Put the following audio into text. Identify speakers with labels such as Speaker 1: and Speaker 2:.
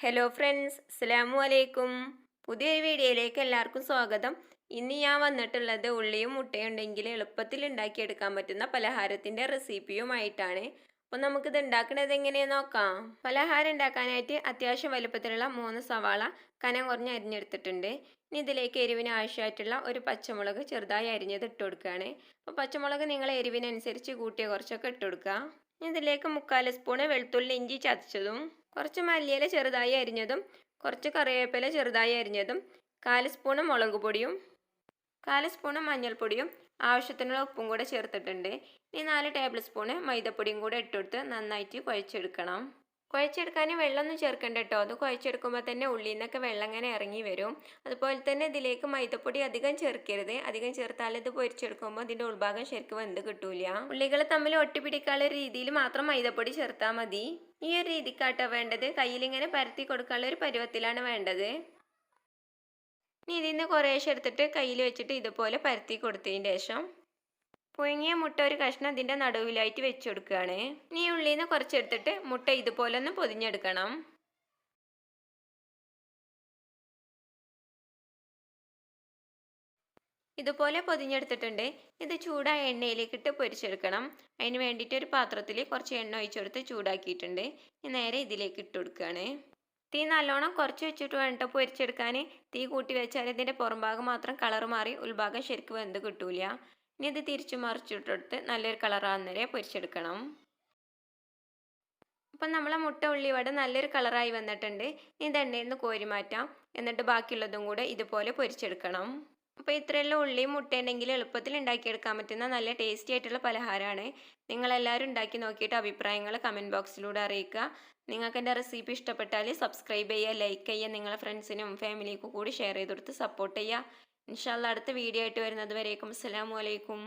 Speaker 1: Hello friends, അസ്സലാമു അലൈക്കും. പുതിയൊരു വീഡിയോയിലേക്ക് എല്ലാവർക്കും സ്വാഗതം. ഇന്ന് ഞാൻ വന്നിട്ടുള്ളത് ഉള്ളിയും മുട്ടയും ഉണ്ടെങ്കിൽ എളുപ്പത്തിൽ ഉണ്ടാക്കിയെടുക്കാൻ പറ്റുന്ന പലഹാരത്തിൻ്റെ റെസിപ്പിയുമായിട്ടാണ്. അപ്പോൾ നമുക്കിത് ഉണ്ടാക്കുന്നത് എങ്ങനെയാണെന്ന് നോക്കാം. പലഹാരം ഉണ്ടാക്കാനായിട്ട് അത്യാവശ്യം വലുപ്പത്തിലുള്ള 3 സവാള കനം കുറഞ്ഞ് അരിഞ്ഞെടുത്തിട്ടുണ്ട്. ഇനി ഇതിലേക്ക് എരിവിന് ആവശ്യമായിട്ടുള്ള ഒരു പച്ചമുളക് ചെറുതായി അരിഞ്ഞത് ഇട്ട് കൊടുക്കുകയാണ്. അപ്പോൾ പച്ചമുളക് നിങ്ങൾ എരിവിനനുസരിച്ച് കൂട്ടിയ കുറച്ചൊക്കെ ഇട്ട് കൊടുക്കുക. ഇതിലേക്ക് 3/4 സ്പൂണ് വെളുത്തുള്ളി ഇഞ്ചി ചതച്ചതും, കുറച്ച് മല്ലിയില ചെറുതായി അരിഞ്ഞതും, കുറച്ച് കറിവേപ്പില ചെറുതായി അരിഞ്ഞതും, 1/4 സ്പൂണ് മുളക് പൊടിയും, 1/4 സ്പൂണ് മഞ്ഞൾപ്പൊടിയും, ആവശ്യത്തിനുള്ള ഉപ്പും കൂടെ ചേർത്തിട്ടുണ്ട്. ഇനി 4 ടേബിൾ സ്പൂണ് മൈദപ്പൊടിയും കൂടെ ഇട്ടെടുത്ത് നന്നായിട്ട് കുഴച്ചെടുക്കണം. കുഴച്ചെടുക്കാൻ വെള്ളമൊന്നും ചേർക്കണ്ട കേട്ടോ. അത് കുഴച്ചെടുക്കുമ്പോൾ തന്നെ ഉള്ളിൽ നിന്നൊക്കെ വെള്ളം ഇങ്ങനെ ഇറങ്ങി വരും. അതുപോലെ തന്നെ ഇതിലേക്ക് മൈദപ്പൊടി അധികം ചേർക്കരുത്. അധികം ചേർത്താൽ ഇത് പൊരിച്ചെടുക്കുമ്പോൾ ഇതിൻ്റെ ഉൾഭാഗം ശരിക്കും വെന്ത് കിട്ടൂല. ഉള്ളികൾ തമ്മിൽ ഒട്ടിപ്പിടിക്കാനുള്ള രീതിയിൽ മാത്രം മൈദപ്പൊടി ചേർത്താൽ മതി. ഈ ഒരു രീതിക്കാട്ടോ വേണ്ടത്. കയ്യിലിങ്ങനെ പരത്തി കൊടുക്കാനുള്ള ഒരു പരുവത്തിലാണ് വേണ്ടത്. ഇനി ഇതിന്ന് കുറേശ്ശെ എടുത്തിട്ട് കയ്യിൽ വെച്ചിട്ട് ഇതുപോലെ പരത്തി കൊടുത്തതിന് ശേഷം പുഴുങ്ങിയ മുട്ട ഒരു കഷ്ണം ഇതിൻ്റെ നടുവിലായിട്ട് വെച്ച് കൊടുക്കുകയാണ്. ഇനി ഉള്ളിൽ നിന്ന് കുറച്ചെടുത്തിട്ട് മുട്ട ഇതുപോലെ ഒന്ന് പൊതിഞ്ഞെടുക്കണം. ഇതുപോലെ പൊതിഞ്ഞെടുത്തിട്ടുണ്ട്. ഇത് ചൂടായ എണ്ണയിലേക്കിട്ട് പൊരിച്ചെടുക്കണം. അതിന് വേണ്ടിയിട്ട് ഒരു പാത്രത്തിൽ കുറച്ച് എണ്ണ ഒഴിച്ചെടുത്ത് ചൂടാക്കിയിട്ടുണ്ട്. ഇനി നേരെ ഇതിലേക്ക് ഇട്ട് കൊടുക്കുകയാണ്. തീ നല്ലോണം കുറച്ച് വെച്ചിട്ട് വേണ്ട പൊരിച്ചെടുക്കാൻ. തീ കൂട്ടി വെച്ചാൽ ഇതിൻ്റെ പുറംഭാഗം മാത്രം കളർ മാറി ഉൾഭാഗം ശരിക്കും വെന്ത് കിട്ടൂല. ഇനി ഇത് തിരിച്ചു മറിച്ചിട്ടെടുത്ത് നല്ലൊരു കളറാകുന്നവരെ പൊരിച്ചെടുക്കണം. അപ്പം നമ്മളെ മുട്ട ഉള്ളിവട നല്ലൊരു കളറായി വന്നിട്ടുണ്ട്. ഇത് എണ്ണയിൽ നിന്ന് കോരി മാറ്റാം. എന്നിട്ട് ബാക്കിയുള്ളതും കൂടെ ഇതുപോലെ പൊരിച്ചെടുക്കണം. അപ്പോൾ ഇത്രയുള്ള ഉള്ളിയും മുട്ടയുണ്ടെങ്കിൽ എളുപ്പത്തിൽ ഉണ്ടാക്കിയെടുക്കാൻ പറ്റുന്ന നല്ല ടേസ്റ്റി ആയിട്ടുള്ള പലഹാരമാണ്. നിങ്ങളെല്ലാവരും ഉണ്ടാക്കി നോക്കിയിട്ട് അഭിപ്രായങ്ങൾ കമൻറ്റ് ബോക്സിലൂടെ അറിയിക്കുക. നിങ്ങൾക്ക് എൻ്റെ റെസിപ്പി ഇഷ്ടപ്പെട്ടാൽ സബ്സ്ക്രൈബ് ചെയ്യുക, ലൈക്ക് ചെയ്യുക, നിങ്ങളെ ഫ്രണ്ട്സിനും ഫാമിലിക്കും കൂടി ഷെയർ ചെയ്ത് കൊടുത്ത് സപ്പോർട്ട് ചെയ്യുക. ഇൻഷാ അല്ലാഹ് അടുത്ത വീഡിയോ ആയിട്ട് വരുന്നത് വരേക്കും അസ്സലാമു അലൈക്കും.